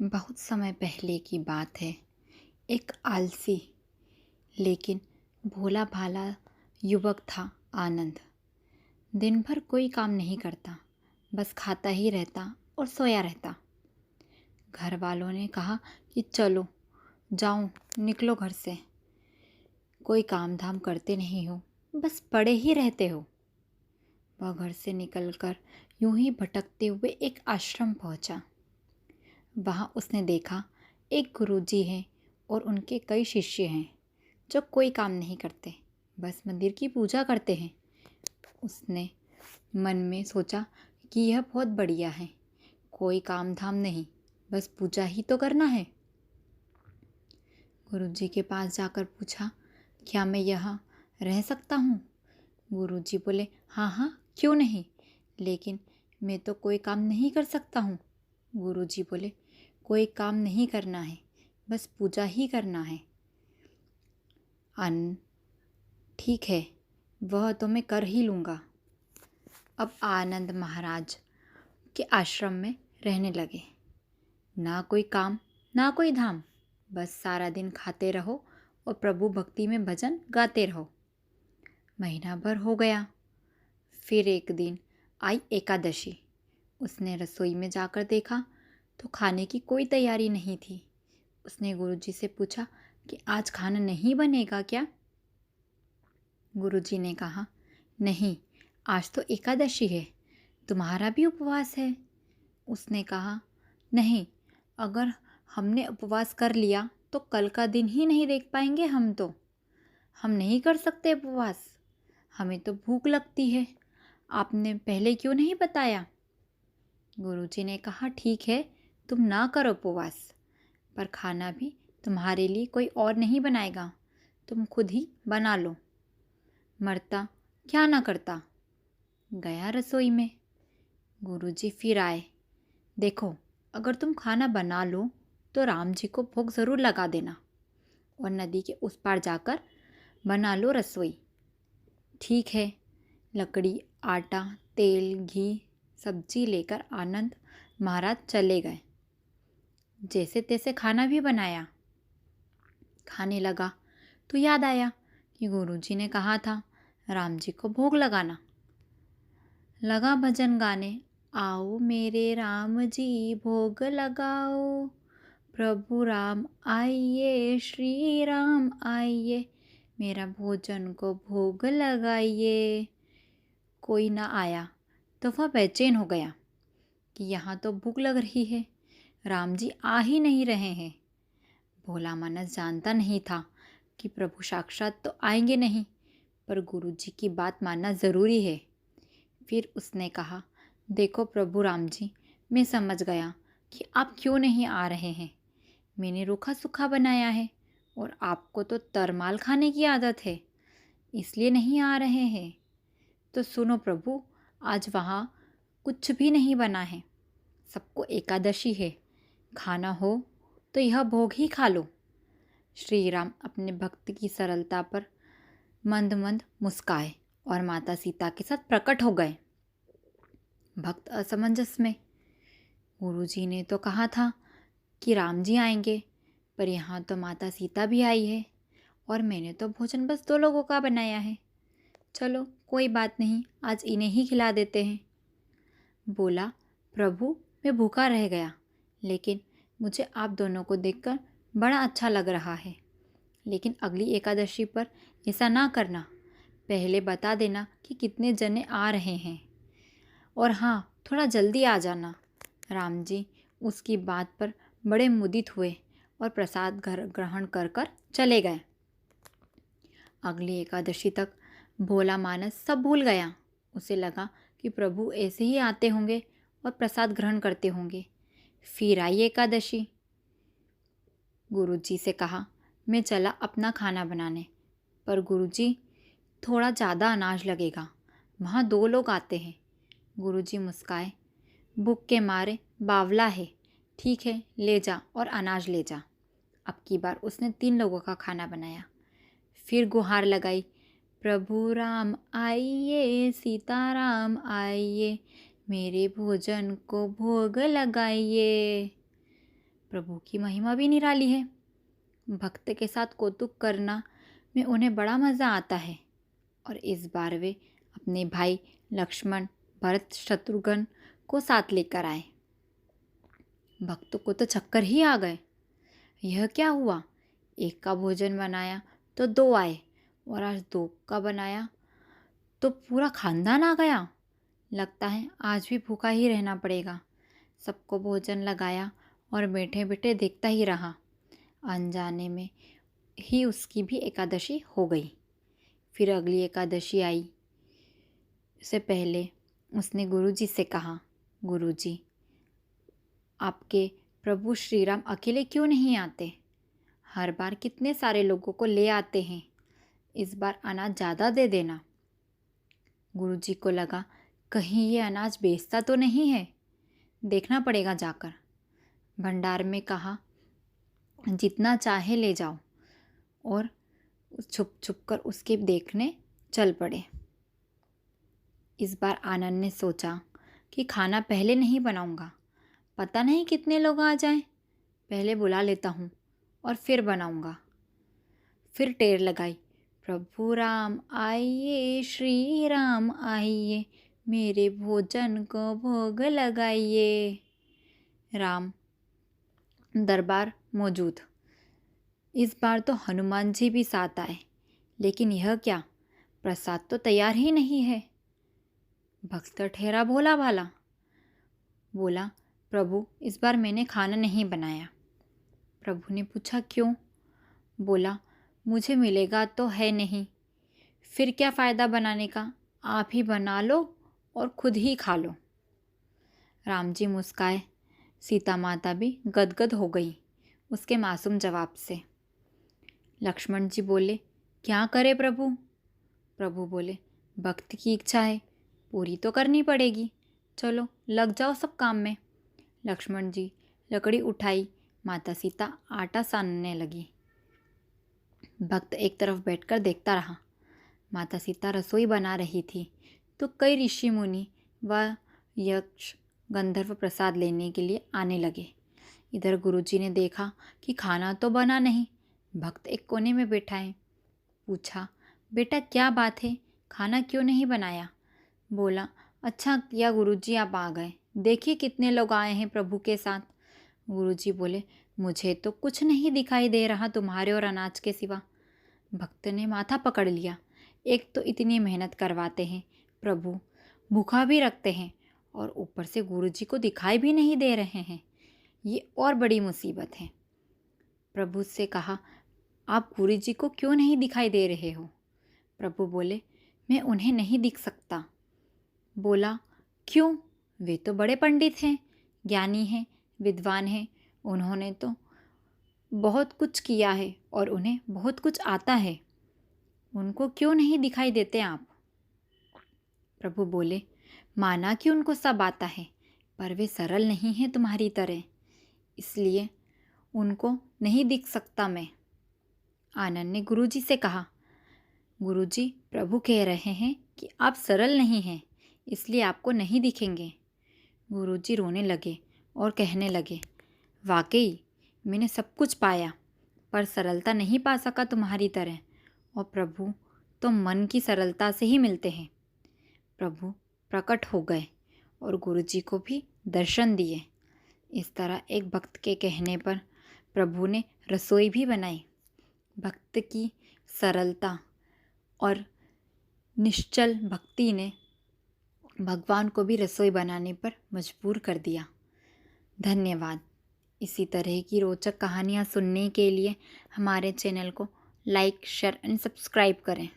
बहुत समय पहले की बात है। एक आलसी लेकिन भोला भाला युवक था आनंद। दिन भर कोई काम नहीं करता, बस खाता ही रहता और सोया रहता। घर वालों ने कहा कि चलो जाओ, निकलो घर से। कोई काम धाम करते नहीं हो, बस पड़े ही रहते हो। वह घर से निकलकर यूं ही भटकते हुए एक आश्रम पहुंचा। वहाँ उसने देखा एक गुरुजी हैं और उनके कई शिष्य हैं जो कोई काम नहीं करते, बस मंदिर की पूजा करते हैं। उसने मन में सोचा कि यह बहुत बढ़िया है, कोई काम धाम नहीं, बस पूजा ही तो करना है। गुरुजी के पास जाकर पूछा, क्या मैं यहाँ रह सकता हूँ? गुरुजी बोले, हाँ हाँ, क्यों नहीं, लेकिन मैं तो कोई काम नहीं कर सकता हूँ। गुरुजी बोले, कोई काम नहीं करना है, बस पूजा ही करना है। ठीक है, वह तो मैं कर ही लूँगा। अब आनंद महाराज के आश्रम में रहने लगे। ना कोई काम, ना कोई धाम, बस सारा दिन खाते रहो और प्रभु भक्ति में भजन गाते रहो। महीना भर हो गया। फिर एक दिन आई एकादशी। उसने रसोई में जाकर देखा तो खाने की कोई तैयारी नहीं थी। उसने गुरुजी से पूछा कि आज खाना नहीं बनेगा क्या? गुरुजी ने कहा, नहीं, आज तो एकादशी है, तुम्हारा भी उपवास है। उसने कहा, नहीं, अगर हमने उपवास कर लिया तो कल का दिन ही नहीं देख पाएंगे हम नहीं कर सकते उपवास। हमें तो भूख लगती है, आपने पहले क्यों नहीं बताया? गुरुजी ने कहा, ठीक है, तुम ना करो उपवास, पर खाना भी तुम्हारे लिए कोई और नहीं बनाएगा, तुम खुद ही बना लो। मरता क्या ना करता। गया रसोई में। गुरुजी फिर आए। देखो, अगर तुम खाना बना लो तो राम जी को भोग ज़रूर लगा देना और नदी के उस पार जाकर बना लो रसोई। ठीक है। लकड़ी, आटा, तेल, घी, सब्जी लेकर आनंद महाराज चले गए। जैसे तैसे खाना भी बनाया। खाने लगा तो याद आया कि गुरुजी ने कहा था राम जी को भोग लगाना। लगा भजन गाने, आओ मेरे राम जी भोग लगाओ, प्रभु राम आइए, श्री राम आइए, मेरा भोजन को भोग लगाइए। कोई ना आया तो वह बेचैन हो गया कि यहाँ तो भूख लग रही है, राम जी आ ही नहीं रहे हैं। भोला मानस जानता नहीं था कि प्रभु साक्षात तो आएंगे नहीं, पर गुरुजी की बात मानना ज़रूरी है। फिर उसने कहा, देखो प्रभु राम जी, मैं समझ गया कि आप क्यों नहीं आ रहे हैं। मैंने रूखा सूखा बनाया है और आपको तो तरमाल खाने की आदत है, इसलिए नहीं आ रहे हैं। तो सुनो प्रभु, आज वहाँ कुछ भी नहीं बना है, सबको एकादशी है, खाना हो तो यह भोग ही खा लो। श्री राम अपने भक्त की सरलता पर मंद मंद मुस्काए और माता सीता के साथ प्रकट हो गए। भक्त असमंजस में। गुरुजी ने तो कहा था कि राम जी आएंगे, पर यहाँ तो माता सीता भी आई है और मैंने तो भोजन बस 2 लोगों का बनाया है। चलो कोई बात नहीं, आज इन्हें ही खिला देते हैं। बोला, प्रभु मैं भूखा रह गया, लेकिन मुझे आप दोनों को देखकर बड़ा अच्छा लग रहा है। लेकिन अगली एकादशी पर ऐसा ना करना, पहले बता देना कि कितने जने आ रहे हैं, और हाँ, थोड़ा जल्दी आ जाना। राम जी उसकी बात पर बड़े मुदित हुए और प्रसाद ग्रहण कर कर चले गए। अगली एकादशी तक भोला मानस सब भूल गया। उसे लगा कि प्रभु ऐसे ही आते होंगे और प्रसाद ग्रहण करते होंगे। फिर आई एकादशी। गुरुजी से कहा, मैं चला अपना खाना बनाने, पर गुरुजी थोड़ा ज़्यादा अनाज लगेगा, वहाँ 2 लोग आते हैं। गुरुजी मुस्काए, भूख के मारे बावला है, ठीक है, ले जा और अनाज ले जा। अब की बार उसने 3 लोगों का खाना बनाया। फिर गुहार लगाई, प्रभु राम आइए, सीताराम आइए, मेरे भोजन को भोग लगाइए। प्रभु की महिमा भी निराली है। भक्त के साथ कौतुक करना में उन्हें बड़ा मज़ा आता है। और इस बार वे अपने भाई लक्ष्मण, भरत, शत्रुघ्न को साथ लेकर आए। भक्तों को तो चक्कर ही आ गए। यह क्या हुआ? एक का भोजन बनाया तो दो आए, और आज दो का बनाया तो पूरा खानदान आ गया। लगता है आज भी भूखा ही रहना पड़ेगा। सबको भोजन लगाया और बैठे बैठे देखता ही रहा। अनजाने में ही उसकी भी एकादशी हो गई। फिर अगली एकादशी आई। इससे पहले उसने गुरुजी से कहा, गुरुजी, आपके प्रभु श्री राम अकेले क्यों नहीं आते? हर बार कितने सारे लोगों को ले आते हैं। इस बार अनाज ज़्यादा दे देना। गुरुजी को लगा कहीं ये अनाज बेचता तो नहीं है, देखना पड़ेगा जाकर। भंडार में कहा, जितना चाहे ले जाओ, और छुप छुप कर उसके देखने चल पड़े। इस बार आनंद ने सोचा कि खाना पहले नहीं बनाऊंगा, पता नहीं कितने लोग आ जाएं, पहले बुला लेता हूँ और फिर बनाऊंगा। फिर टेर लगाई, प्रभु राम आइए, श्री राम आइए, मेरे भोजन को भोग लगाइए। राम दरबार मौजूद। इस बार तो हनुमान जी भी साथ आए, लेकिन यह क्या, प्रसाद तो तैयार ही नहीं है। भक्त ठहरा भोला भाला, बोला, प्रभु इस बार मैंने खाना नहीं बनाया। प्रभु ने पूछा क्यों? बोला, मुझे मिलेगा तो है नहीं, फिर क्या फ़ायदा बनाने का, आप ही बना लो और खुद ही खा लो। राम जी मुस्काए। सीता माता भी गदगद हो गई उसके मासूम जवाब से। लक्ष्मण जी बोले, क्या करे प्रभु? प्रभु बोले, भक्त की इच्छा है, पूरी तो करनी पड़ेगी, चलो लग जाओ सब काम में। लक्ष्मण जी लकड़ी उठाई, माता सीता आटा सानने लगी। भक्त एक तरफ बैठकर देखता रहा। माता सीता रसोई बना रही थी तो कई ऋषि मुनि व यक्ष गंधर्व प्रसाद लेने के लिए आने लगे। इधर गुरुजी ने देखा कि खाना तो बना नहीं, भक्त एक कोने में बैठा है। पूछा, बेटा क्या बात है, खाना क्यों नहीं बनाया? बोला, अच्छा किया गुरुजी आप आ गए, देखिए कितने लोग आए हैं प्रभु के साथ। गुरुजी बोले, मुझे तो कुछ नहीं दिखाई दे रहा तुम्हारे और अनाज के सिवा। भक्त ने माथा पकड़ लिया। एक तो इतनी मेहनत करवाते हैं प्रभु, भूखा भी रखते हैं, और ऊपर से गुरुजी को दिखाई भी नहीं दे रहे हैं, ये और बड़ी मुसीबत है। प्रभु से कहा, आप गुरुजी को क्यों नहीं दिखाई दे रहे हो? प्रभु बोले, मैं उन्हें नहीं दिख सकता। बोला, क्यों? वे तो बड़े पंडित हैं, ज्ञानी हैं, विद्वान हैं, उन्होंने तो बहुत कुछ किया है और उन्हें बहुत कुछ आता है, उनको क्यों नहीं दिखाई देते आप? प्रभु बोले, माना कि उनको सब आता है, पर वे सरल नहीं हैं तुम्हारी तरह, इसलिए उनको नहीं दिख सकता मैं। आनंद ने गुरुजी से कहा, गुरुजी प्रभु कह रहे हैं कि आप सरल नहीं हैं, इसलिए आपको नहीं दिखेंगे। गुरुजी रोने लगे और कहने लगे, वाकई मैंने सब कुछ पाया, पर सरलता नहीं पा सका तुम्हारी तरह, और प्रभु तो मन की सरलता से ही मिलते हैं। प्रभु प्रकट हो गए और गुरुजी को भी दर्शन दिए। इस तरह एक भक्त के कहने पर प्रभु ने रसोई भी बनाई। भक्त की सरलता और निश्चल भक्ति ने भगवान को भी रसोई बनाने पर मजबूर कर दिया। धन्यवाद। इसी तरह की रोचक कहानियाँ सुनने के लिए हमारे चैनल को लाइक, शेयर एंड सब्सक्राइब करें।